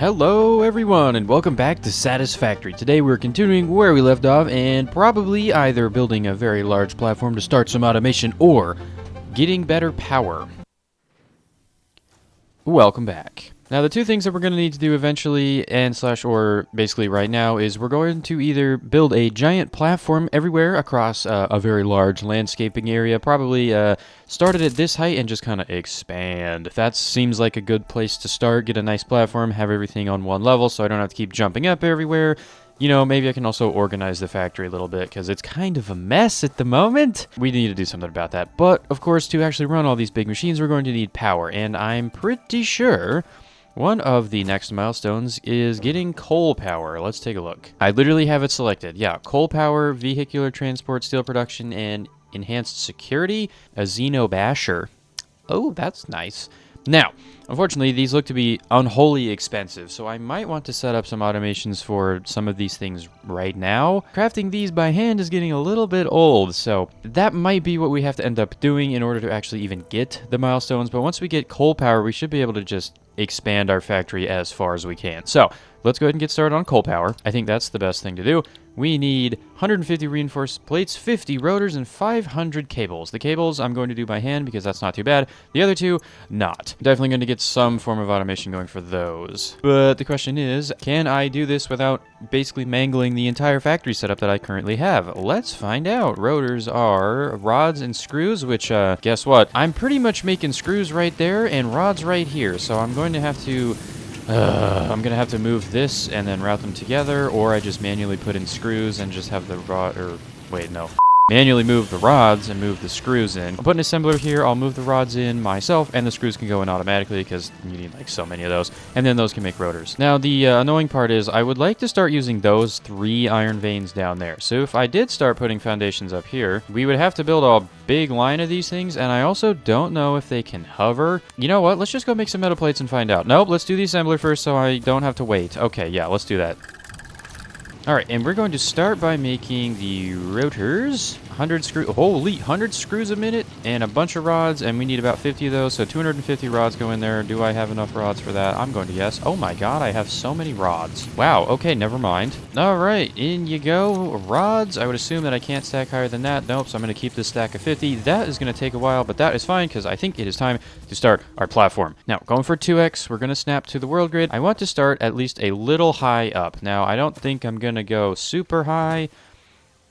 Hello everyone and welcome back to Satisfactory. Today we're continuing where we left off and probably either building a very large platform to start some automation or getting better power. Welcome back. Now the two things that we're going to need to do eventually or basically right now is we're going to either build a giant platform everywhere across a very large landscaping area, probably start it at this height and just kind of expand. That seems like a good place to start, get a nice platform, have everything on one level so I don't have to keep jumping up everywhere. You know, maybe I can also organize the factory a little bit because it's kind of a mess at the moment. We need to do something about that. But, of course, to actually run all these big machines, we're going to need power. And I'm pretty sure one of the next milestones is getting coal power. Let's take a look. I literally have it selected. Yeah, coal power, vehicular transport, steel production, and enhanced security. A xeno basher. Oh, that's nice. Now, unfortunately, these look to be unholy expensive, so I might want to set up some automations for some of these things right now. Crafting these by hand is getting a little bit old, so that might be what we have to end up doing in order to actually even get the milestones. But once we get coal power, we should be able to just expand our factory as far as we can. So let's go ahead and get started on coal power. I think that's the best thing to do. We need 150 reinforced plates, 50 rotors, and 500 cables. The cables I'm going to do by hand because that's not too bad. The other two, not. Definitely going to get some form of automation going for those. But the question is, can I do this without basically mangling the entire factory setup that I currently have? Let's find out. Rotors are rods and screws, which, guess what? I'm pretty much making screws right there and rods right here. So I'm going to have to move this and then route them together, or I just manually put in screws and just have the manually move the rods and move the screws in. I'll put an assembler here, I'll move the rods in myself, and the screws can go in automatically because you need like so many of those, and then those can make rotors. Now the annoying part is I would like to start using those 3 iron veins down there. So if I did start putting foundations up here, we would have to build a big line of these things, and I also don't know if they can hover. You know what, let's just go make some metal plates and find out. Nope, let's do the assembler first so I don't have to wait. Okay, yeah, let's do that. Alright, and we're going to start by making the rotors. 100 screws a minute, and a bunch of rods, and we need about 50 of those, so 250 rods go in there. Do I have enough rods for that? I'm going to yes. Oh my god, I have so many rods. Wow, okay, never mind. Alright, in you go. Rods, I would assume that I can't stack higher than that. Nope, so I'm going to keep this stack of 50. That is going to take a while, but that is fine, because I think it is time to start our platform. Now, going for 2x, we're going to snap to the world grid. I want to start at least a little high up. Now, I don't think I'm going to go super high,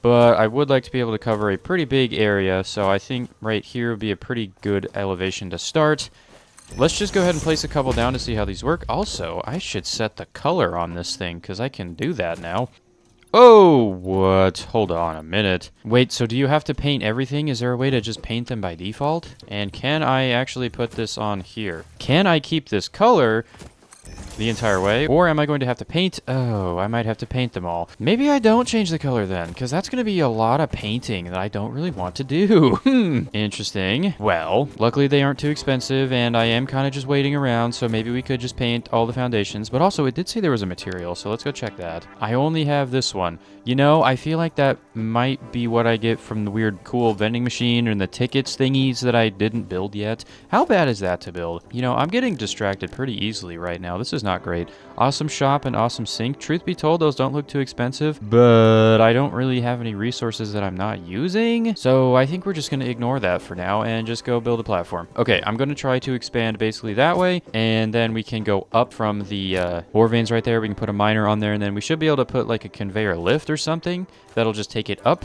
but I would like to be able to cover a pretty big area, so I think right here would be a pretty good elevation to start. Let's just go ahead and place a couple down to see how these work. Also, I should set the color on this thing, because I can do that now. Oh, what? Hold on a minute. Wait, so do you have to paint everything? Is there a way to just paint them by default? And can I actually put this on here? Can I keep this color the entire way, or am I going to have to paint? Oh, I might have to paint them all. Maybe I don't change the color then, because that's going to be a lot of painting that I don't really want to do. Interesting. Well, luckily they aren't too expensive, and I am kind of just waiting around, so maybe we could just paint all the foundations. But also, it did say there was a material, so let's go check that. I only have this one. You know, I feel like that might be what I get from the weird cool vending machine and the tickets thingies that I didn't build yet. How bad is that to build? You know, I'm getting distracted pretty easily right now. This is not great. Awesome shop and awesome sink. Truth be told, those don't look too expensive, but I don't really have any resources that I'm not using. So I think we're just going to ignore that for now and just go build a platform. Okay, I'm going to try to expand basically that way, and then we can go up from the ore veins right there. We can put a miner on there, and then we should be able to put like a conveyor lift or something that'll just take it up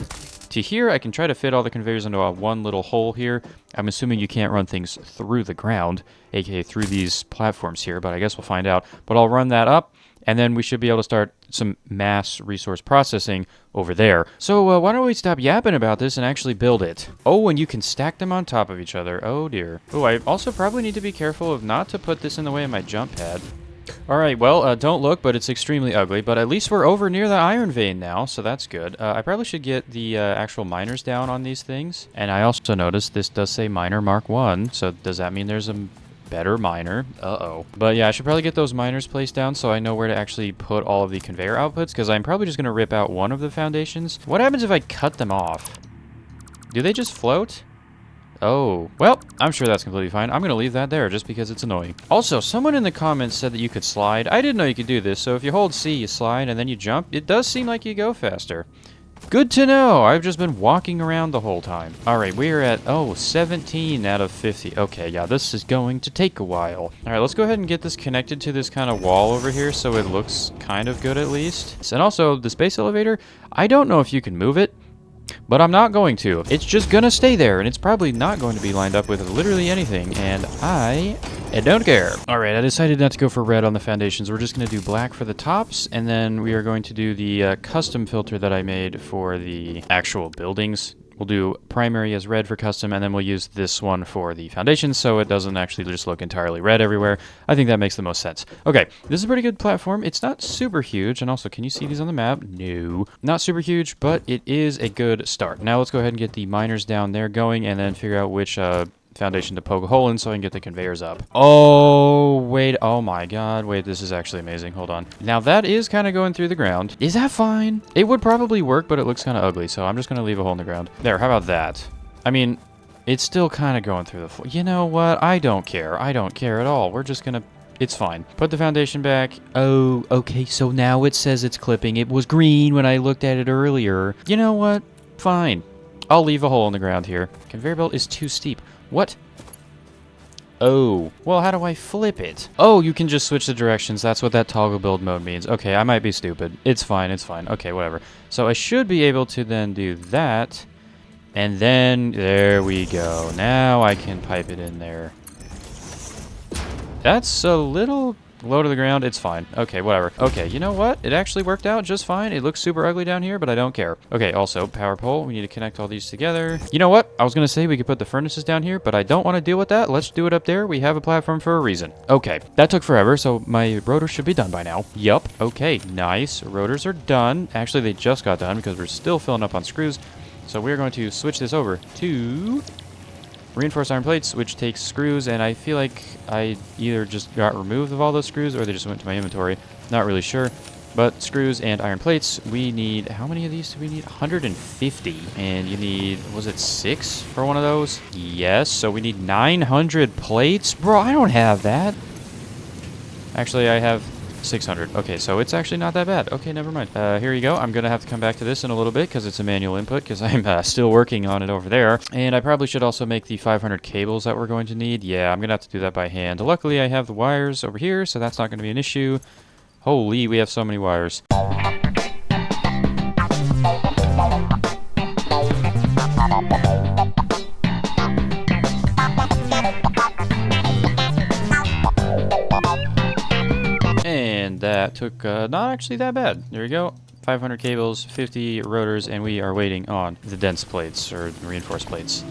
to here. I can try to fit all the conveyors into one little hole here. I'm assuming you can't run things through the ground, aka through these platforms here, but I guess we'll find out. But I'll run that up, and then we should be able to start some mass resource processing over there. So why don't we stop yapping about this and actually build it? Oh, and you can stack them on top of each other. Oh dear. Oh, I also probably need to be careful of not to put this in the way of my jump pad. Alright, well, don't look, but it's extremely ugly. But at least we're over near the iron vein now, so that's good. I probably should get the actual miners down on these things. And I also noticed this does say miner Mark 1, so does that mean there's a better miner? Uh-oh. But yeah, I should probably get those miners placed down so I know where to actually put all of the conveyor outputs, because I'm probably just going to rip out one of the foundations. What happens if I cut them off? Do they just float? Oh, well, I'm sure that's completely fine. I'm going to leave that there just because it's annoying. Also, someone in the comments said that you could slide. I didn't know you could do this, so if you hold C, you slide, and then you jump, it does seem like you go faster. Good to know. I've just been walking around the whole time. All right, we're at, 17 out of 50. Okay, yeah, this is going to take a while. All right, let's go ahead and get this connected to this kind of wall over here so it looks kind of good at least. And also, the space elevator, I don't know if you can move it, but I'm not going to. It's just gonna stay there, and it's probably not going to be lined up with literally anything, and I don't care. All right, I decided not to go for red on the foundations. We're just gonna do black for the tops, and then we are going to do the custom filter that I made for the actual buildings. We'll do primary as red for custom, and then we'll use this one for the foundation so it doesn't actually just look entirely red everywhere. I think that makes the most sense. Okay, this is a pretty good platform. It's not super huge, and also, can you see these on the map? No. Not super huge, but it is a good start. Now let's go ahead and get the miners down there going, and then figure out which foundation to poke a hole in so I can get the conveyors up. Oh, wait. Oh my god. Wait, this is actually amazing. Hold on. Now that is kind of going through the ground. Is that fine? It would probably work, but it looks kind of ugly, so I'm just going to leave a hole in the ground. There, how about that? I mean, it's still kind of going through the floor. You know what? I don't care. I don't care at all. We're just going to... It's fine. Put the foundation back. Oh, okay, so now it says it's clipping. It was green when I looked at it earlier. You know what? Fine. I'll leave a hole in the ground here. Conveyor belt is too steep. What? Oh. Well, how do I flip it? Oh, you can just switch the directions. That's what that toggle build mode means. Okay, I might be stupid. It's fine, it's fine. Okay, whatever. So I should be able to then do that. And then, there we go. Now I can pipe it in there. That's a little low to the ground. It's fine. Okay, whatever. Okay, you know what? It actually worked out just fine. It looks super ugly down here, but I don't care. Okay, also, power pole. We need to connect all these together. You know what? I was going to say we could put the furnaces down here, but I don't want to deal with that. Let's do it up there. We have a platform for a reason. Okay, that took forever, so my rotors should be done by now. Yup. Okay, nice. Rotors are done. Actually, they just got done because we're still filling up on screws. So we're going to switch this over to reinforced iron plates, which takes screws, and I feel like I either just got removed of all those screws or they just went to my inventory. Not really sure. But screws and iron plates, we need, how many of these do we need? 150. And you need, was it 6 for one of those? Yes, so we need 900 plates? Bro, I don't have that. Actually, I have 600. Okay, so it's actually not that bad. Okay, never mind. Here you go. I'm going to have to come back to this in a little bit because it's a manual input because I'm still working on it over there. And I probably should also make the 500 cables that we're going to need. Yeah, I'm going to have to do that by hand. Luckily, I have the wires over here, so that's not going to be an issue. Holy, we have so many wires. And that took not actually that bad. There you go. 500 cables, 50 rotors, and we are waiting on the dense plates, or reinforced plates.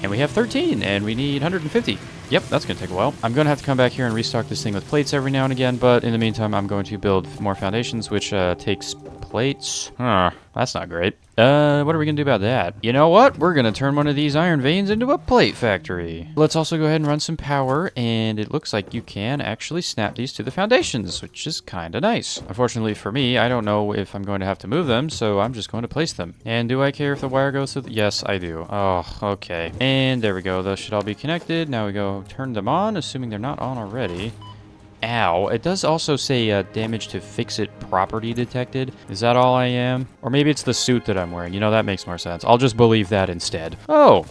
And we have 13, and we need 150. Yep, that's going to take a while. I'm going to have to come back here and restock this thing with plates every now and again, but in the meantime, I'm going to build more foundations, which takes plates. Huh, that's not great. What are we going to do about that? You know what? We're going to turn one of these iron veins into a plate factory. Let's also go ahead and run some power, and it looks like you can actually snap these to the foundations, which is kind of nice. Unfortunately for me, I don't know if I'm going to have to move them, so I'm just going to place them. And do I care if the wire goes through? Yes, I do. Oh, okay. And there we go. Those should all be connected. Now we go turn them on, assuming they're not on already. Ow. It does also say damage to fix-it property detected. Is that all I am? Or maybe it's the suit that I'm wearing. You know, that makes more sense. I'll just believe that instead. Oh.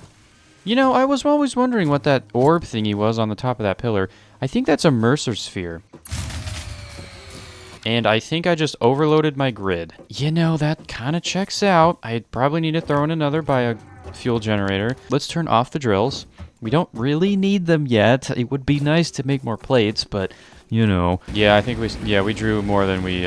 You know, I was always wondering what that orb thingy was on the top of that pillar. I think that's a Mercer sphere. And I think I just overloaded my grid. You know, that kind of checks out. I probably need to throw in another biofuel generator. Let's turn off the drills. We don't really need them yet. It would be nice to make more plates, but, you know. Yeah, I think we drew more than we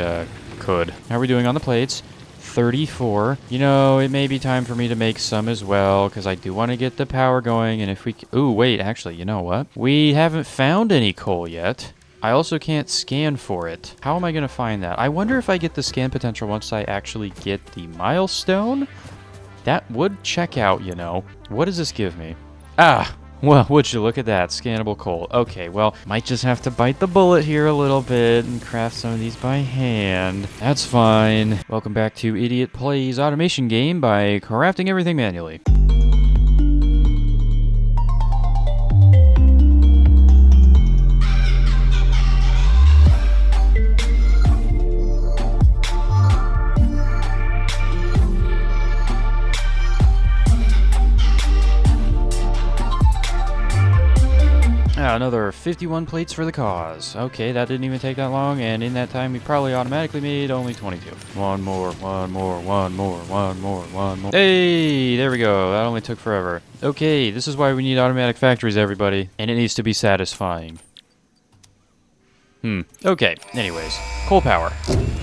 could. How are we doing on the plates? 34. You know, it may be time for me to make some as well, because I do want to get the power going, and if we... Ooh, wait, actually, you know what? We haven't found any coal yet. I also can't scan for it. How am I going to find that? I wonder if I get the scan potential once I actually get the milestone? That would check out, you know. What does this give me? Ah! Well, would you look at that? Scannable coal. Okay, well, might just have to bite the bullet here a little bit and craft some of these by hand. That's fine. Welcome back to Idiot Plays Automation Game by crafting everything manually. Another 51 plates for the cause. Okay, that didn't even take that long, and in that time we probably automatically made only 22. One more. Hey, there we go. That only took forever. Okay, this is why we need automatic factories, everybody. And it needs to be satisfying. Okay, anyways. Coal power.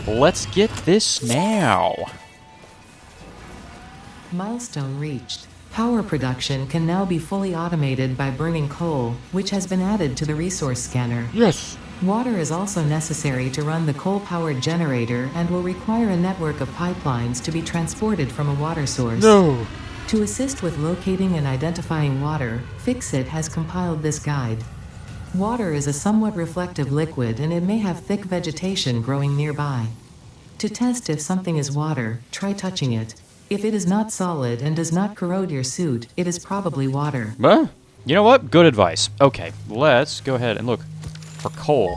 Let's get this now. Milestone reached. Power production can now be fully automated by burning coal, which has been added to the resource scanner. Yes. Water is also necessary to run the coal-powered generator and will require a network of pipelines to be transported from a water source. No. To assist with locating and identifying water, Fixit has compiled this guide. Water is a somewhat reflective liquid and it may have thick vegetation growing nearby. To test if something is water, try touching it. If it is not solid and does not corrode your suit, it is probably water. Well, you know what? Good advice. Okay, let's go ahead and look for coal.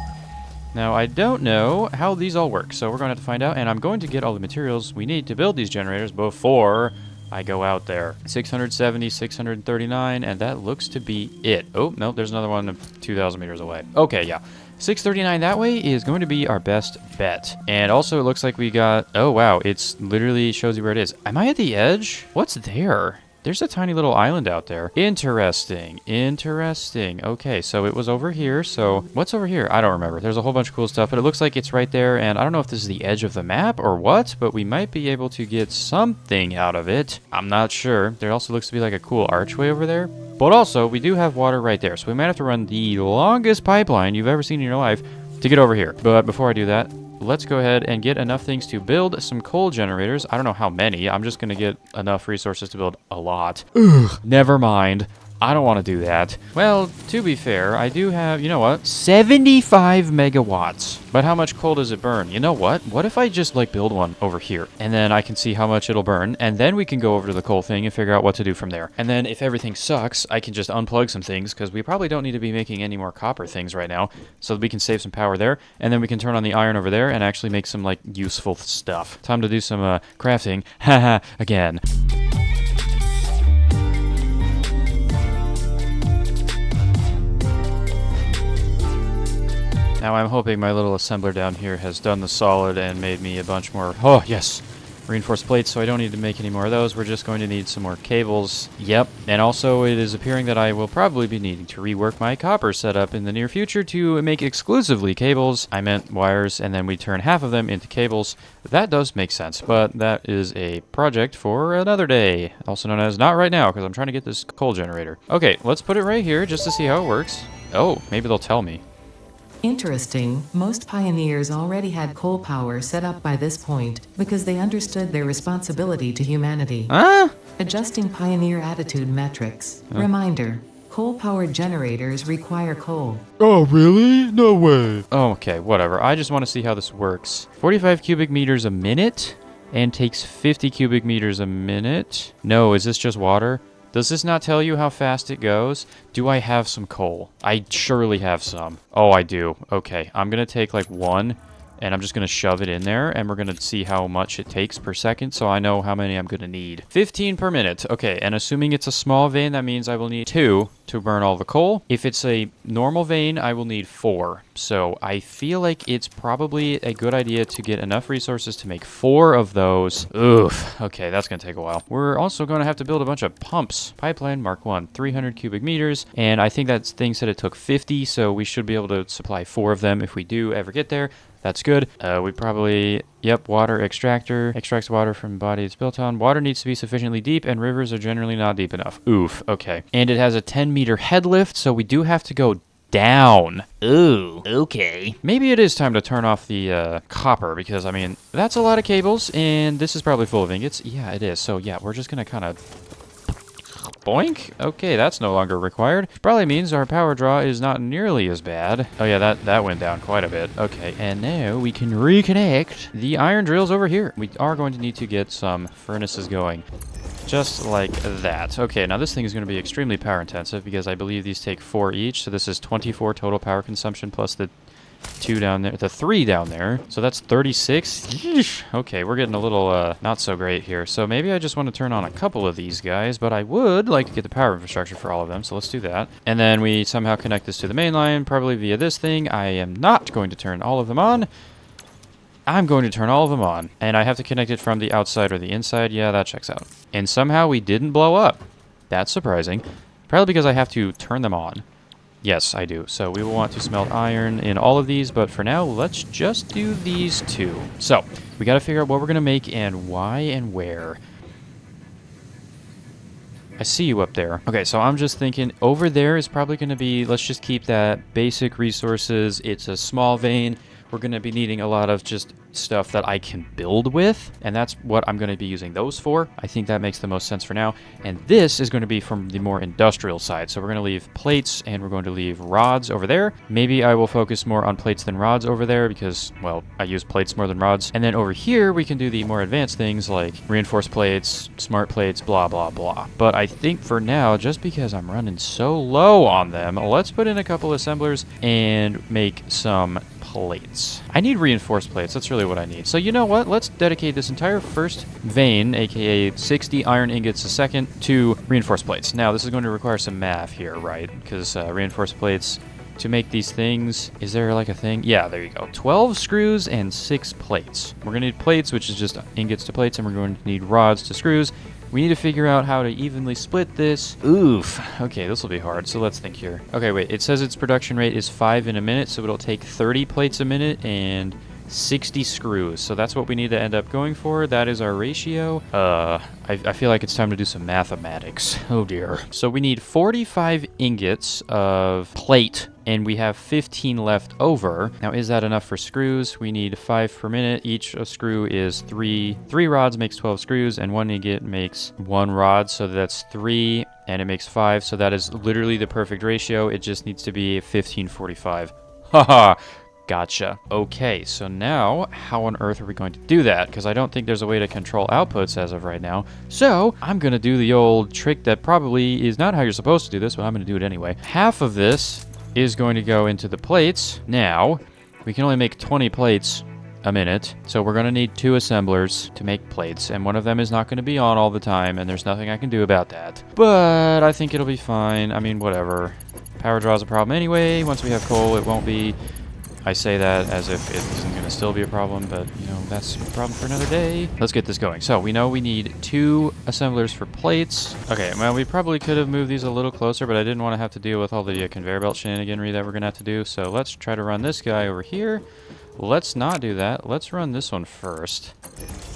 Now, I don't know how these all work, so we're going to have to find out, and I'm going to get all the materials we need to build these generators before I go out there. 670, 639, and that looks to be it. Oh, no, there's another one 2,000 meters away. Okay, yeah. 639 that way is going to be our best bet. And also, it looks like we got... Oh, wow. It's literally shows you where it is. Am I at the edge? What's there? There's a tiny little island out there. Interesting. Interesting. Okay, so it was over here. So what's over here? I don't remember. There's a whole bunch of cool stuff, but it looks like it's right there. And I don't know if this is the edge of the map or what, but we might be able to get something out of it. I'm not sure. There also looks to be like a cool archway over there. But also, we do have water right there. So we might have to run the longest pipeline you've ever seen in your life to get over here. But before I do that, let's go ahead and get enough things to build some coal generators. I don't know how many. I'm just going to get enough resources to build a lot. Ugh, never mind. I don't want to do that. Well, to be fair, I do have, you know what? 75 megawatts. But how much coal does it burn? You know what? What if I just, like, build one over here? And then I can see how much it'll burn. And then we can go over to the coal thing and figure out what to do from there. And then if everything sucks, I can just unplug some things, because we probably don't need to be making any more copper things right now. So that we can save some power there. And then we can turn on the iron over there and actually make some, like, useful stuff. Time to do some, crafting. Haha, again. Now I'm hoping my little assembler down here has done the solid and made me a bunch more, oh yes, reinforced plates, so I don't need to make any more of those. We're just going to need some more cables. Yep, and also it is appearing that I will probably be needing to rework my copper setup in the near future to make exclusively cables. I meant wires, and then we turn half of them into cables. That does make sense, but that is a project for another day, also known as not right now, because I'm trying to get this coal generator. Okay, let's put it right here just to see how it works. Oh, maybe they'll tell me. Interesting, most pioneers already had coal power set up by this point, because they understood their responsibility to humanity. Adjusting pioneer attitude metrics. Reminder, coal-powered generators require coal. Oh, really? No way. Okay, whatever. I just want to see how this works. 45 cubic meters a minute, and takes 50 cubic meters a minute. No, is this just water? Does this not tell you how fast it goes? Do I have some coal? I surely have some. Oh, I do. Okay, I'm going to take like one, and I'm just going to shove it in there, and we're going to see how much it takes per second, so I know how many I'm going to need. 15 per minute. Okay, and assuming it's a small vein, that means I will need 2 to burn all the coal. If it's a normal vein, I will need 4. So I feel like it's probably a good idea to get enough resources to make 4 of those. Oof. Okay, that's going to take a while. We're also going to have to build a bunch of pumps. Pipeline Mark 1, 300 cubic meters. And I think that thing said it took 50, so we should be able to supply 4 of them if we do ever get there. That's good. We probably... Yep, water extractor. Extracts water from body it's built on. Water needs to be sufficiently deep, and rivers are generally not deep enough. Oof, okay. And it has a 10-meter head lift, so we do have to go down. Ooh, okay. Maybe it is time to turn off the copper, because, I mean, that's a lot of cables, and this is probably full of ingots. Yeah, it is. So, yeah, we're just going to kind of... Boink. Okay, that's no longer required. Probably means our power draw is not nearly as bad. Oh yeah, that went down quite a bit. Okay, and now we can reconnect the iron drills over here. We are going to need to get some furnaces going. Just like that. Okay, now this thing is going to be extremely power intensive because I believe these take 4 each. So this is 24 total power consumption plus the 2 down there, the 3 down there. So that's 36. Yeesh. Okay, we're getting a little not so great here. So maybe I just want to turn on a couple of these guys, but I would like to get the power infrastructure for all of them. So let's do that. And then we somehow connect this to the main line, probably via this thing. I am not going to turn all of them on. I'm going to turn all of them on. And I have to connect it from the outside or the inside. Yeah, that checks out. And somehow we didn't blow up. That's surprising. Probably because I have to turn them on. Yes, I do. So we will want to smelt iron in all of these, but for now, let's just do these 2. So we got to figure out what we're going to make and why and where. I see you up there. Okay, so I'm just thinking over there is probably going to be, let's just keep that basic resources. It's a small vein. We're going to be needing a lot of just stuff that I can build with, and that's what I'm going to be using those for. I think that makes the most sense for now. And this is going to be from the more industrial side. So we're going to leave plates and we're going to leave rods over there. Maybe I will focus more on plates than rods over there because, well, I use plates more than rods. And then over here, we can do the more advanced things like reinforced plates, smart plates, blah, blah, blah. But I think for now, just because I'm running so low on them, let's put in a couple assemblers and make some plates. I need reinforced plates. That's really what I need. So you know what? Let's dedicate this entire first vein, aka 60 iron ingots a second, to reinforced plates. Now, this is going to require some math here, right? Because reinforced plates, to make these things, is there like a thing? Yeah, there you go. 12 screws and 6 plates. We're going to need plates, which is just ingots to plates, and we're going to need rods to screws. We need to figure out how to evenly split this. Oof. Okay, this will be hard, so let's think here. Okay, wait. It says its production rate is 5 in a minute, so it'll take 30 plates a minute and 60 screws. So that's what we need to end up going for. That is our ratio. I feel like it's time to do some mathematics. Oh, dear. So we need 45 ingots of plate, and we have 15 left over. Now, is that enough for screws? We need 5 per minute. Each screw is 3. 3 rods makes 12 screws, and 1 ingot makes 1 rod. So that's 3, and it makes 5. So that is literally the perfect ratio. It just needs to be 1545. Haha. Gotcha. Okay, so now how on earth are we going to do that? Because I don't think there's a way to control outputs as of right now. So I'm going to do the old trick that probably is not how you're supposed to do this, but I'm going to do it anyway. Half of this is going to go into the plates. Now, we can only make 20 plates a minute, so we're going to need 2 assemblers to make plates, and one of them is not going to be on all the time, and there's nothing I can do about that. But I think it'll be fine. I mean, whatever. Power draw is a problem anyway. Once we have coal, it won't be. I say that as if it isn't going to still be a problem, but, you know, that's a problem for another day. Let's get this going. So, we know we need 2 assemblers for plates. Okay, well, we probably could have moved these a little closer, but I didn't want to have to deal with all the conveyor belt shenaniganry that we're going to have to do. So, let's try to run this guy over here. Let's not do that. Let's run this one first.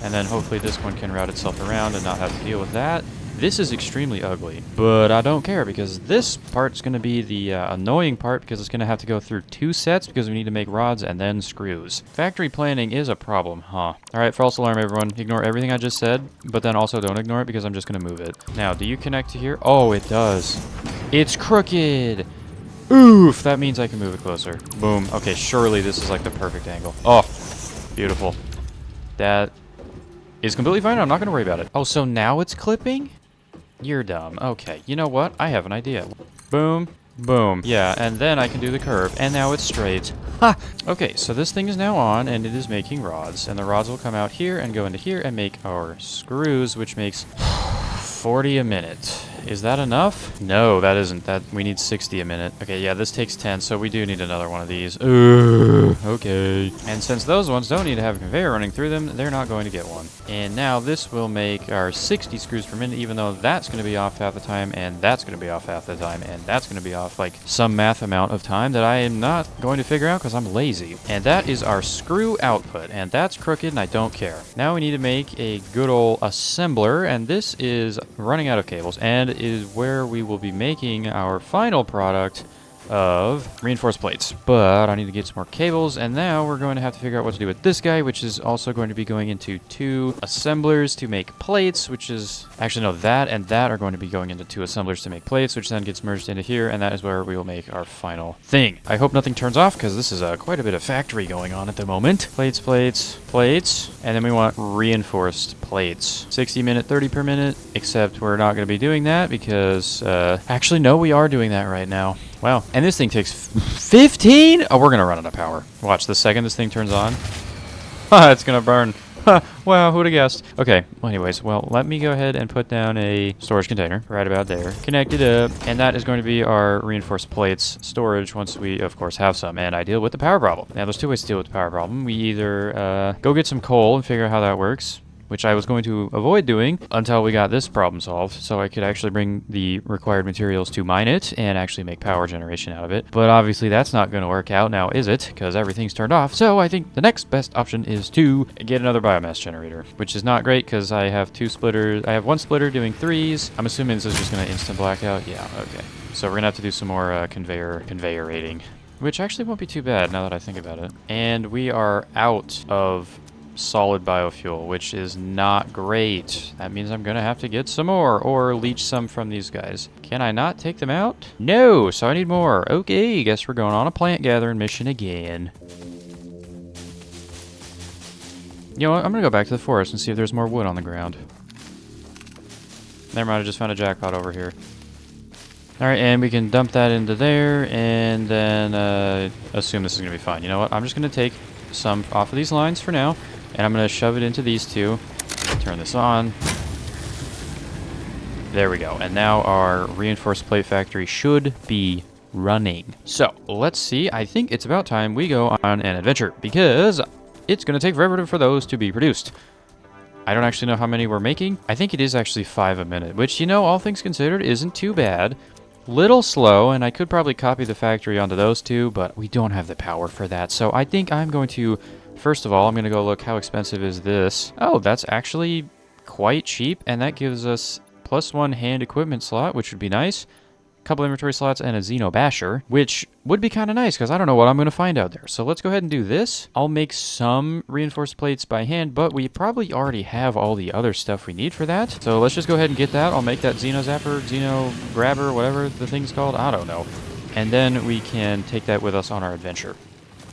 And then hopefully this one can route itself around and not have to deal with that. This is extremely ugly, but I don't care because this part's going to be the annoying part because it's going to have to go through 2 sets because we need to make rods and then screws. Factory planning is a problem, huh? All right, false alarm, everyone. Ignore everything I just said, but then also don't ignore it because I'm just going to move it. Now, do you connect to here? Oh, it does. It's crooked. Oof, that means I can move it closer. Boom. Okay, surely this is like the perfect angle. Oh, beautiful. That is completely fine. I'm not going to worry about it. Oh, so now it's clipping? You're dumb. Okay, you know what? I have an idea. Boom, boom. Yeah, and then I can do the curve, and now it's straight. Ha! Okay, so this thing is now on, and it is making rods, and the rods will come out here and go into here and make our screws, which makes 40 a minute. Is that enough? No, that isn't. That we need 60 a minute. Okay, yeah, this takes 10, so we do need another one of these. Okay. And since those ones don't need to have a conveyor running through them, they're not going to get one. And now this will make our 60 screws per minute, even though that's going to be off half the time, and that's going to be off half the time, and that's going to be off like some math amount of time that I am not going to figure out because I'm lazy. And that is our screw output, and that's crooked, and I don't care. Now we need to make a good old assembler, and this is running out of cables, and is where we will be making our final product of reinforced plates. But I need to get some more cables, and now we're going to have to figure out what to do with this guy, which is also going to be going into 2 assemblers to make plates, which is actually no, that and that are going to be going into 2 assemblers to make plates, which then gets merged into here, and that is where we will make our final thing. I hope nothing turns off because this is quite a bit of factory going on at the moment. Plates, plates, plates, and then we want reinforced plates. 60 minute, 30 per minute, except we're not going to be doing that because actually no, we are doing that right now. Wow. And this thing takes 15? Oh, we're going to run out of power. Watch, the second this thing turns on, it's going to burn. Wow, who'd have guessed? Okay, well, anyways, well, let me go ahead and put down a storage container right about there. Connect it up, and that is going to be our reinforced plates storage once we, of course, have some. And I deal with the power problem. Now, there's two ways to deal with the power problem. We either go get some coal and figure out how that works, which I was going to avoid doing until we got this problem solved, so I could actually bring the required materials to mine it and actually make power generation out of it. But obviously that's not going to work out now, is it? Because everything's turned off. So I think the next best option is to get another biomass generator, which is not great because I have two splitters. I have one splitter doing 3s. I'm assuming this is just going to instant blackout. Yeah, okay. So we're going to have to do some more conveyor rating, which actually won't be too bad now that I think about it. And we are out of solid biofuel, which is not great. That means I'm gonna have to get some more or leach some from these guys. Can I not take them out? No, so I need more. Okay, guess we're going on a plant gathering mission again. You know what? I'm gonna go back to the forest and see if there's more wood on the ground. Never mind, I just found a jackpot over here. Alright, and we can dump that into there and then assume this is gonna be fine. You know what? I'm just gonna take some off of these lines for now. And I'm going to shove it into these two. Turn this on. There we go. And now our reinforced plate factory should be running. So, let's see. I think it's about time we go on an adventure because it's going to take forever for those to be produced. I don't actually know how many we're making. I think it is actually 5 a minute, which, you know, all things considered, isn't too bad. Little slow, and I could probably copy the factory onto those two, but we don't have the power for that. So I think I'm going to... First of all, I'm going to go look how expensive is this. Oh, that's actually quite cheap, and that gives us +1 hand equipment slot, which would be nice. A couple inventory slots and a xeno basher, which would be kind of nice because I don't know what I'm going to find out there. So let's go ahead and do this. I'll make some reinforced plates by hand, but we probably already have all the other stuff we need for that. So let's just go ahead and get that. I'll make that xeno zapper, xeno grabber, whatever the thing's called. I don't know. And then we can take that with us on our adventure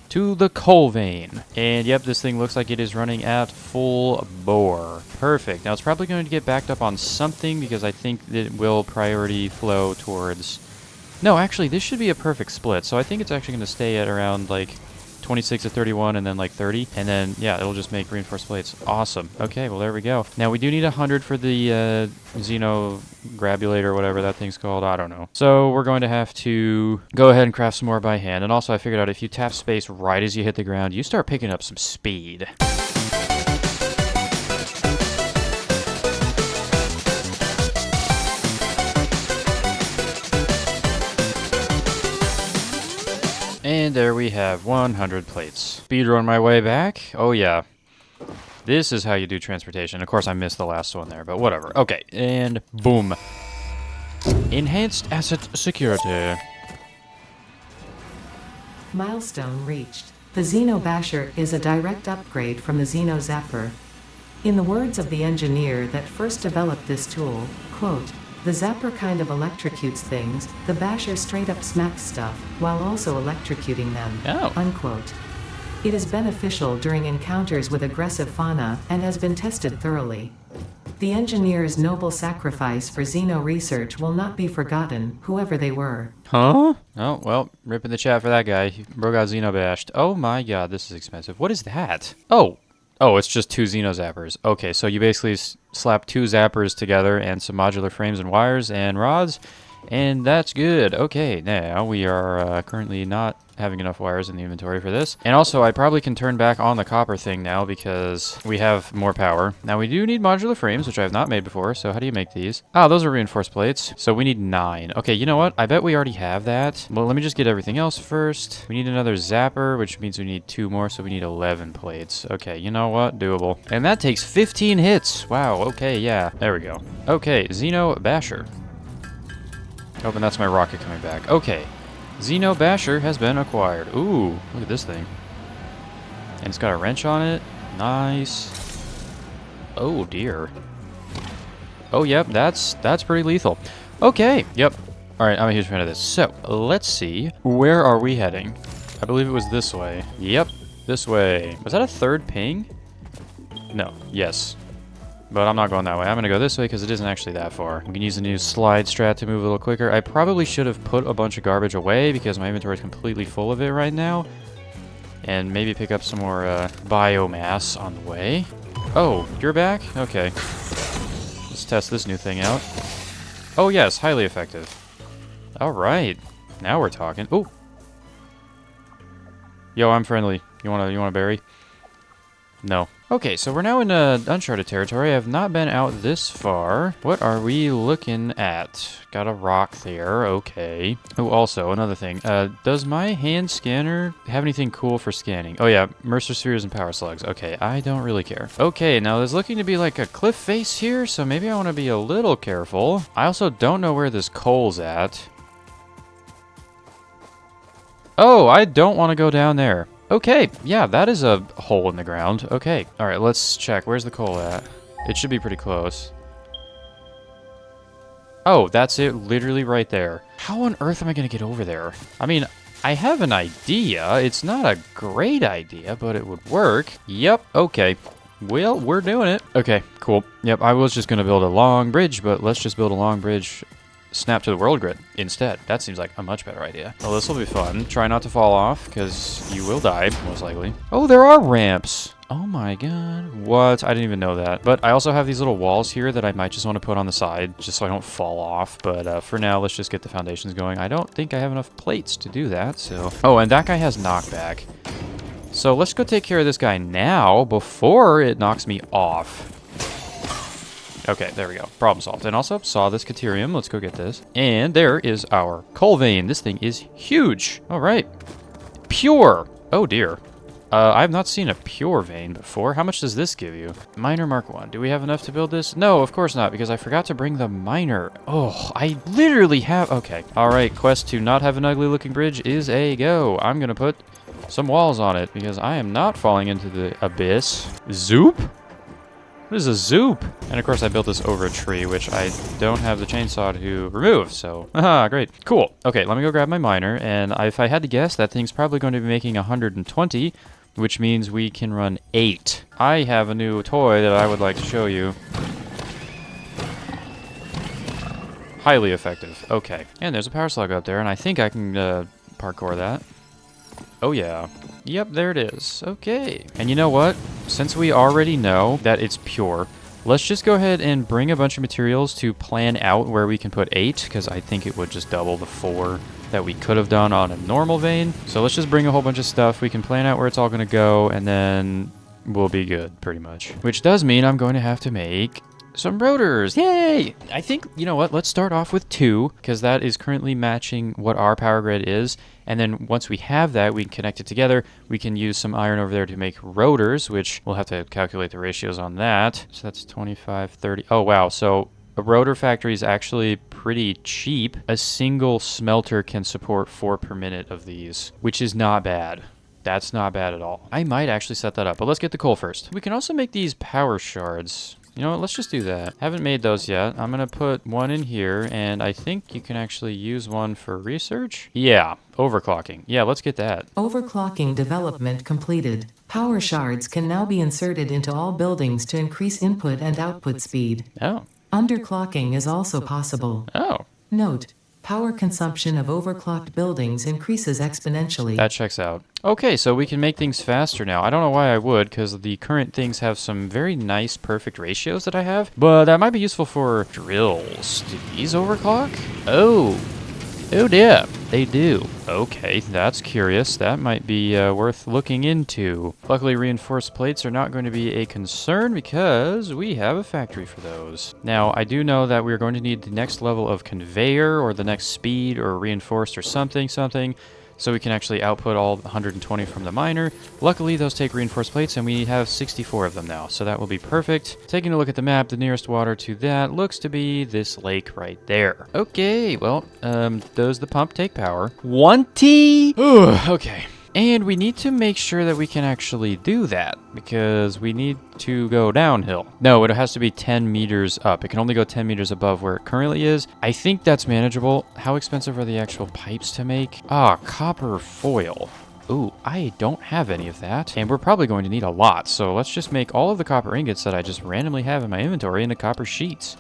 to the coal vein. And yep, this thing looks like it is running at full bore. Perfect. Now it's probably going to get backed up on something because I think it will priority flow towards... No, actually, this should be a perfect split. So I think it's actually going to stay at around like 26 to 31 and then like 30. And then, yeah, it'll just make reinforced plates. Awesome. Okay, well, there we go. Now we do need 100 for the xeno grabulator, whatever that thing's called. I don't know. So we're going to have to go ahead and craft some more by hand. And also I figured out if you tap space right as you hit the ground, you start picking up some speed. And there we have 100 plates. Speedrun my way back. Oh yeah. This is how you do transportation. Of course I missed the last one there, but whatever. Okay, and boom. Enhanced asset security. Milestone reached. The Xeno Basher is a direct upgrade from the Xeno Zapper. In the words of the engineer that first developed this tool, quote, "The Zapper kind of electrocutes things, the Basher straight up smacks stuff, while also electrocuting them." Oh. Unquote. It is beneficial during encounters with aggressive fauna and has been tested thoroughly. The engineer's noble sacrifice for Xeno research will not be forgotten, whoever they were. Huh? Oh, well, rip in the chat for that guy. Bro got Xeno bashed. Oh my god, this is expensive. What is that? Oh. Oh, it's just 2 Xeno zappers. Okay, so you basically slap 2 zappers together and some modular frames and wires and rods, and that's good. Okay, now we are currently not having enough wires in the inventory for this. And also, I probably can turn back on the copper thing now because we have more power. Now, we do need modular frames, which I have not made before, so how do you make these? Ah, those are reinforced plates. So we need 9. Okay, you know what? I bet we already have that. Well, let me just get everything else first. We need another zapper, which means we need 2 more, so we need 11 plates. Okay, you know what? Doable. And that takes 15 hits. Wow, okay, yeah. There we go. Okay, Xeno Basher. Oh, and that's my rocket coming back. Okay. Xeno Basher has been acquired. Ooh, look at this thing. And it's got a wrench on it. Nice. Oh, dear. Oh, yep, that's pretty lethal. Okay, yep. All right, I'm a huge fan of this. So, let's see. Where are we heading? I believe it was this way. Yep, this way. Was that a third ping? No, yes. But I'm not going that way. I'm going to go this way because it isn't actually that far. We can use the new slide strat to move a little quicker. I probably should have put a bunch of garbage away because my inventory is completely full of it right now. And maybe pick up some more biomass on the way. Oh, you're back? Okay. Let's test this new thing out. Oh yes, highly effective. All right. Now we're talking. Ooh. Yo, I'm friendly. You wanna berry? No. Okay, so we're now in uncharted territory. I have not been out this far. What are we looking at? Got a rock there. Okay. Oh, also, another thing. Does my hand scanner have anything cool for scanning? Oh, yeah. Mercer spheres and power slugs. Okay, I don't really care. Okay, now there's looking to be like a cliff face here, so maybe I want to be a little careful. I also don't know where this coal's at. Oh, I don't want to go down there. Okay, yeah, that is a hole in the ground. Okay, all right, let's check. Where's the coal at? It should be pretty close. Oh, that's it, literally right there. How on earth am I going to get over there? I mean, I have an idea. It's not a great idea, but it would work. Yep, okay. Well, we're doing it. Okay, cool. Yep, I was just going to build a long bridge, but let's just build a long bridge snap to the world grid instead. That seems like a much better idea. Well, this will be fun. Try not to fall off, because you will die, most likely. Oh, there are ramps. Oh my god. What? I didn't even know that. But I also have these little walls here that I might just want to put on the side, just so I don't fall off. But for now, let's just get the foundations going. I don't think I have enough plates to do that, so... Oh, and that guy has knockback. So let's go take care of this guy now, before it knocks me off. Okay, there we go. Problem solved. And also, saw this Caterium. Let's go get this. And there is our coal vein. This thing is huge. All right. Pure. Oh, dear. I have not seen a pure vein before. How much does this give you? Miner Mark 1. Do we have enough to build this? No, of course not, because I forgot to bring the miner. Oh, I literally have... Okay. All right, quest to not have an ugly-looking bridge is a go. I'm going to put some walls on it, because I am not falling into the abyss. Zoop? What is a zoop? And of course I built this over a tree, which I don't have the chainsaw to remove, so... Haha, great. Cool. Okay, let me go grab my miner, and if I had to guess, that thing's probably going to be making 120, which means we can run 8. I have a new toy that I would like to show you. Highly effective. Okay. And there's a power slug up there, and I think I can parkour that. Oh yeah. Yep, there it is. Okay. And you know what? Since we already know that it's pure, let's just go ahead and bring a bunch of materials to plan out where we can put 8, because I think it would just double the 4 that we could have done on a normal vein. So let's just bring a whole bunch of stuff. We can plan out where it's all going to go, and then we'll be good, pretty much. Which does mean I'm going to have to make some rotors. Yay! I think, you know what, let's start off with 2, because that is currently matching what our power grid is. And then once we have that, we can connect it together. We can use some iron over there to make rotors, which we'll have to calculate the ratios on that. So that's 25, 30. Oh, wow. So a rotor factory is actually pretty cheap. A single smelter can support 4 per minute of these, which is not bad. That's not bad at all. I might actually set that up, but let's get the coal first. We can also make these power shards. You know what, let's just do that. Haven't made those yet. I'm gonna put one in here, and I think you can actually use one for research. Yeah, overclocking. Yeah, let's get that. Overclocking development completed. Power shards can now be inserted into all buildings to increase input and output speed. Oh. Underclocking is also possible. Oh. Note: power consumption of overclocked buildings increases exponentially. That checks out. Okay, so we can make things faster now. I don't know why I would, because the current things have some very nice, perfect ratios that I have. But that might be useful for drills. Do these overclock? Oh. Oh dear, they do. Okay, that's curious. That might be worth looking into. Luckily, reinforced plates are not going to be a concern because we have a factory for those. Now, I do know that we're going to need the next level of conveyor or the next speed or reinforced or something, so we can actually output all 120 from the miner. Luckily, those take reinforced plates, and we have 64 of them now, so that will be perfect. Taking a look at the map, the nearest water to that looks to be this lake right there. Okay, well, does the pump take power? 20? Okay. And we need to make sure that we can actually do that, because we need to go downhill. No, it has to be 10 meters up. It can only go 10 meters above where it currently is. I think that's manageable. How expensive are the actual pipes to make? Ah, copper foil. Ooh, I don't have any of that. And we're probably going to need a lot. So let's just make all of the copper ingots that I just randomly have in my inventory into copper sheets.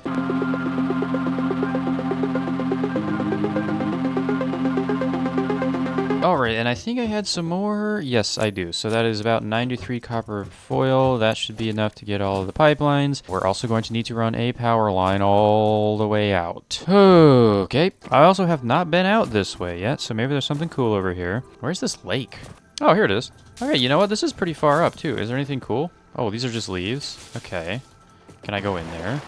Alright, and I think I had some more. Yes, I do. So that is about 93 copper foil. That should be enough to get all of the pipelines. We're also going to need to run a power line all the way out. Okay. I also have not been out this way yet, so maybe there's something cool over here. Where's this lake? Oh, here it is. Okay, you know what? This is pretty far up, too. Is there anything cool? Oh, these are just leaves. Okay. Can I go in there?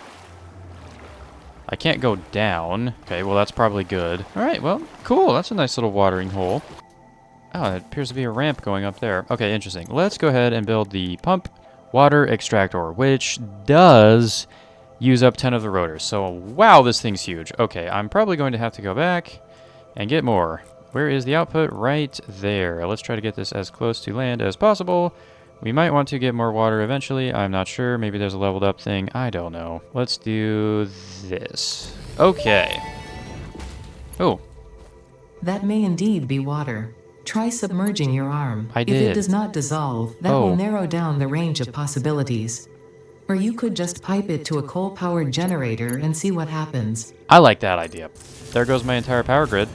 I can't go down. Okay, well, that's probably good. All right, well, cool. That's a nice little watering hole. Oh, it appears to be a ramp going up there. Okay, interesting. Let's go ahead and build the pump water extractor, which does use up 10 of the rotors. So, wow, this thing's huge. Okay, I'm probably going to have to go back and get more. Where is the output? Right there. Let's try to get this as close to land as possible. We might want to get more water eventually. I'm not sure. Maybe there's a leveled up thing. I don't know. Let's do this. Okay. Oh. That may indeed be water. Try submerging your arm. I If did. it does not dissolve, that will narrow down the range of possibilities. Or you could just pipe it to a coal-powered generator and see what happens. I like that idea. There goes my entire power grid.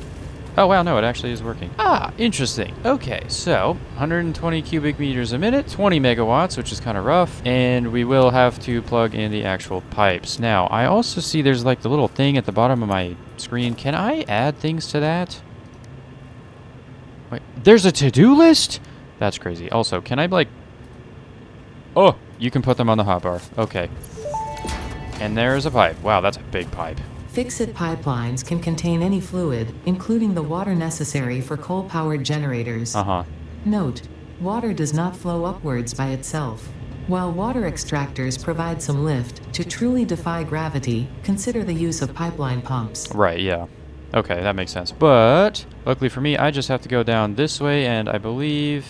Oh, wow, no, it actually is working. Ah, interesting. Okay, so 120 cubic meters a minute, 20 megawatts, which is kind of rough, and we will have to plug in the actual pipes. Now, I also see there's like the little thing at the bottom of my screen. Can I add things to that? Wait, there's a to-do list? That's crazy. Also, can I like... Oh, you can put them on the hotbar. Okay. And there's a pipe. Wow, that's a big pipe. Fix-it pipelines can contain any fluid, including the water necessary for coal-powered generators. Uh-huh. Note, water does not flow upwards by itself. While water extractors provide some lift, to truly defy gravity, consider the use of pipeline pumps. Right, yeah. Okay, that makes sense. But, luckily for me, I just have to go down this way, and I believe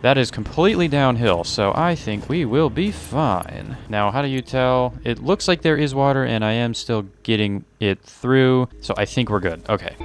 that is completely downhill, so I think we will be fine. Now, how do you tell? It looks like there is water, and I am still getting it through, so I think we're good. Okay.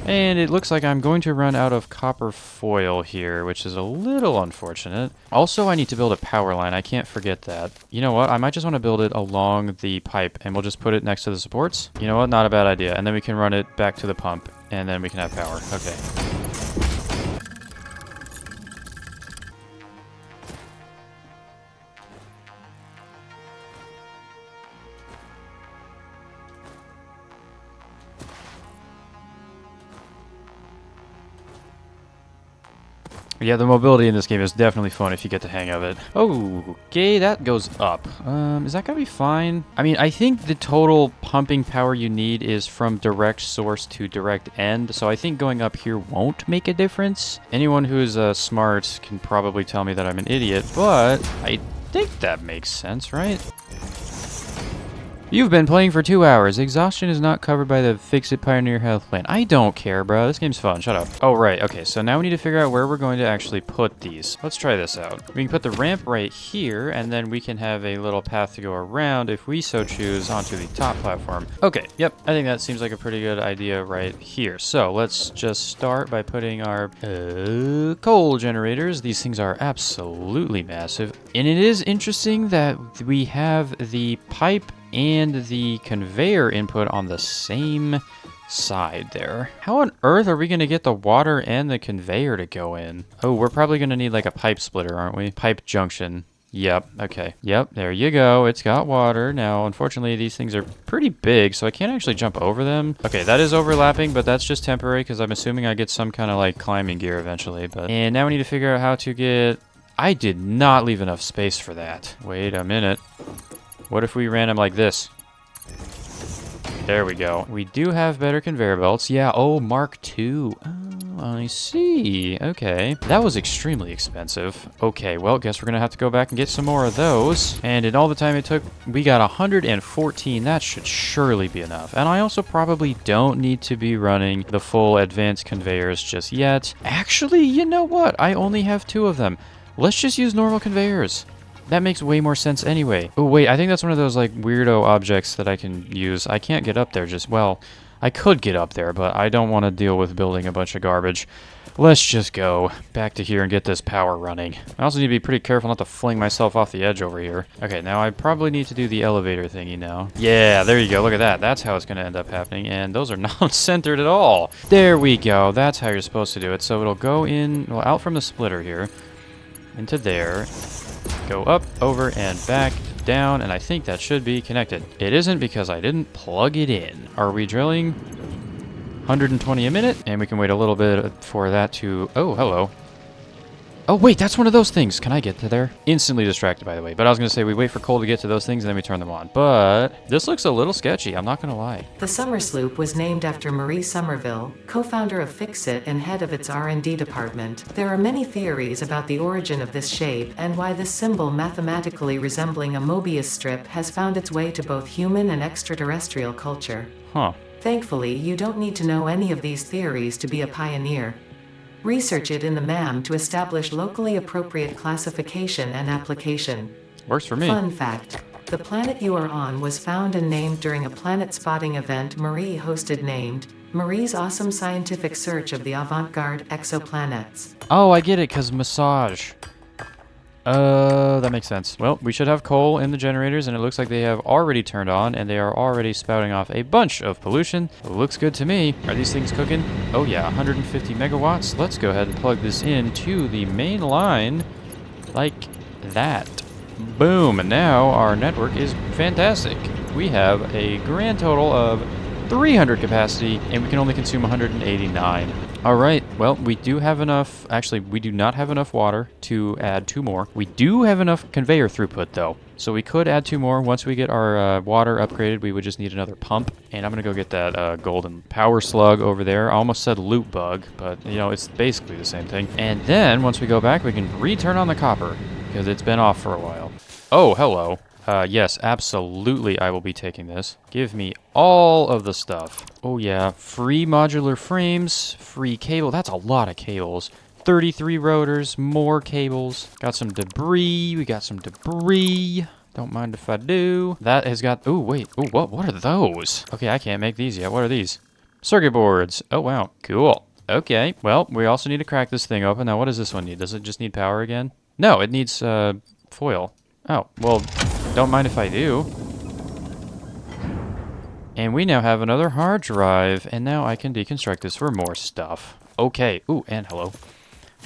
And it looks like I'm going to run out of copper foil here, which is a little unfortunate. Also, I need to build a power line. I can't forget that. You know what? I might just want to build it along the pipe, and we'll just put it next to the supports. You know what? Not a bad idea. And then we can run it back to the pump, and then we can have power. Okay. Yeah, the mobility in this game is definitely fun if you get the hang of it. Oh, okay, that goes up. Is that gonna be fine? I mean, I think the total pumping power you need is from direct source to direct end, so I think going up here won't make a difference. Anyone who is smart can probably tell me that I'm an idiot, but I think that makes sense, right? You've been playing for 2 hours. Exhaustion is not covered by the Fix-It Pioneer Health Plan. I don't care, bro. This game's fun. Shut up. Oh, right. Okay, so now we need to figure out where we're going to actually put these. Let's try this out. We can put the ramp right here, and then we can have a little path to go around, if we so choose, onto the top platform. Okay, yep. I think that seems like a pretty good idea right here. So let's just start by putting our coal generators. These things are absolutely massive. And it is interesting that we have the pipe and the conveyor input on the same side there. How on earth are we going to get the water and the conveyor to go in? Oh, we're probably going to need like a pipe splitter, aren't we? Pipe junction. Yep, okay. Yep, there you go. It's got water. Now, unfortunately, these things are pretty big, so I can't actually jump over them. Okay, that is overlapping, but that's just temporary because I'm assuming I get some kind of like climbing gear eventually. And now we need to figure out how to get... I did not leave enough space for that. Wait a minute. What if we ran them like this? There we go. We do have better conveyor belts. Yeah, oh, Mark II. I see. Okay. That was extremely expensive. Okay, well, guess we're gonna have to go back and get some more of those. And in all the time it took, we got 114. That should surely be enough. And I also probably don't need to be running the full advanced conveyors just yet. Actually, you know what? I only have 2 of them. Let's just use normal conveyors. That makes way more sense anyway. Oh, wait, I think that's one of those, like, weirdo objects that I can use. I can't get up there just, well, I could get up there, but I don't want to deal with building a bunch of garbage. Let's just go back to here and get this power running. I also need to be pretty careful not to fling myself off the edge over here. Okay, now I probably need to do the elevator thingy now. Yeah, there you go. Look at that. That's how it's going to end up happening, and those are not centered at all. There we go. That's how you're supposed to do it. So it'll go in, well, out from the splitter here, into there. Go up, over, and back, down, and I think that should be connected. It isn't because I didn't plug it in. Are we drilling? 120 a minute, and we can wait a little bit for that to... Oh, hello. Oh, wait, that's one of those things. Can I get to there? Instantly distracted, by the way. But I was going to say we wait for coal to get to those things, and then we turn them on. But this looks a little sketchy. I'm not going to lie. The Summer Sloop was named after Marie Somerville, co-founder of Fixit and head of its R&D department. There are many theories about the origin of this shape and why this symbol mathematically resembling a Mobius strip has found its way to both human and extraterrestrial culture. Huh. Thankfully, you don't need to know any of these theories to be a pioneer. Research it in the MAM to establish locally appropriate classification and application. Works for me. Fun fact: the planet you are on was found and named during a planet spotting event Marie hosted named Marie's Awesome Scientific Search of the Avant-Garde Exoplanets. Oh, I get it, because massage. That makes sense. Well, we should have coal in the generators, and it looks like they have already turned on, and they are already spouting off a bunch of pollution. Looks good to me. Are these things cooking? Oh yeah, 150 megawatts. Let's go ahead and plug this into the main line like that. Boom, and now our network is fantastic. We have a grand total of 300 capacity, and we can only consume 189. All right, well, we do have enough. Actually, we do not have enough water to add 2 more. We do have enough conveyor throughput, though. So we could add 2 more. Once we get our water upgraded, we would just need another pump. And I'm going to go get that golden power slug over there. I almost said loot bug, but, you know, it's basically the same thing. And then, once we go back, we can return on the copper, because it's been off for a while. Oh, hello. Yes, absolutely I will be taking this. Give me all of the stuff. Oh yeah, free modular frames, free cable. That's a lot of cables. 33 rotors, more cables. Got some debris. We got some debris. Don't mind if I do. That has got... Oh, wait. Oh, what are those? Okay, I can't make these yet. What are these? Circuit boards. Oh, wow. Cool. Okay. Well, we also need to crack this thing open. Now, what does this one need? Does it just need power again? No, it needs foil. Oh, well... Don't mind if I do. And we now have another hard drive, and now I can deconstruct this for more stuff. Okay. Ooh, and hello.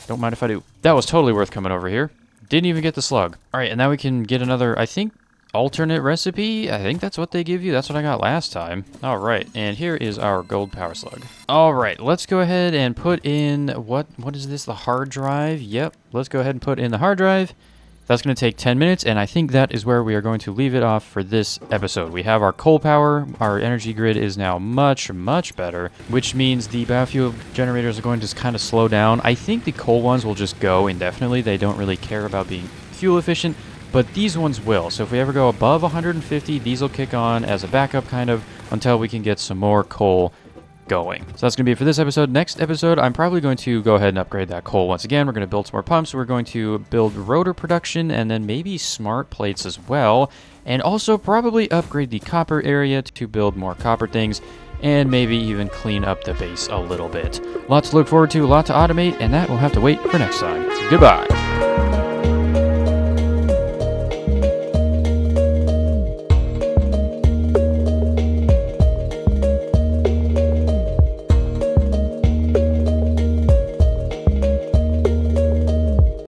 Don't mind if I do. That was totally worth coming over here. Didn't even get the slug. All right, and now we can get another, I think, alternate recipe. I think that's what they give you. That's what I got last time. All right, and here is our gold power slug. All right, let's go ahead and put in, what is this, the hard drive? Yep, let's go ahead and put in the hard drive. That's going to take 10 minutes, and I think that is where we are going to leave it off for this episode. We have our coal power. Our energy grid is now much, much better, which means the biofuel generators are going to kind of slow down. I think the coal ones will just go indefinitely. They don't really care about being fuel efficient, but these ones will. So if we ever go above 150, these will kick on as a backup kind of until we can get some more coal going. So that's going to be it for this episode. Next episode, I'm probably going to go ahead and upgrade that coal once again. We're going to build some more pumps. We're going to build rotor production and then maybe smart plates as well. And also probably upgrade the copper area to build more copper things and maybe even clean up the base a little bit. Lots to look forward to, a lot to automate, and that will have to wait for next time. Goodbye.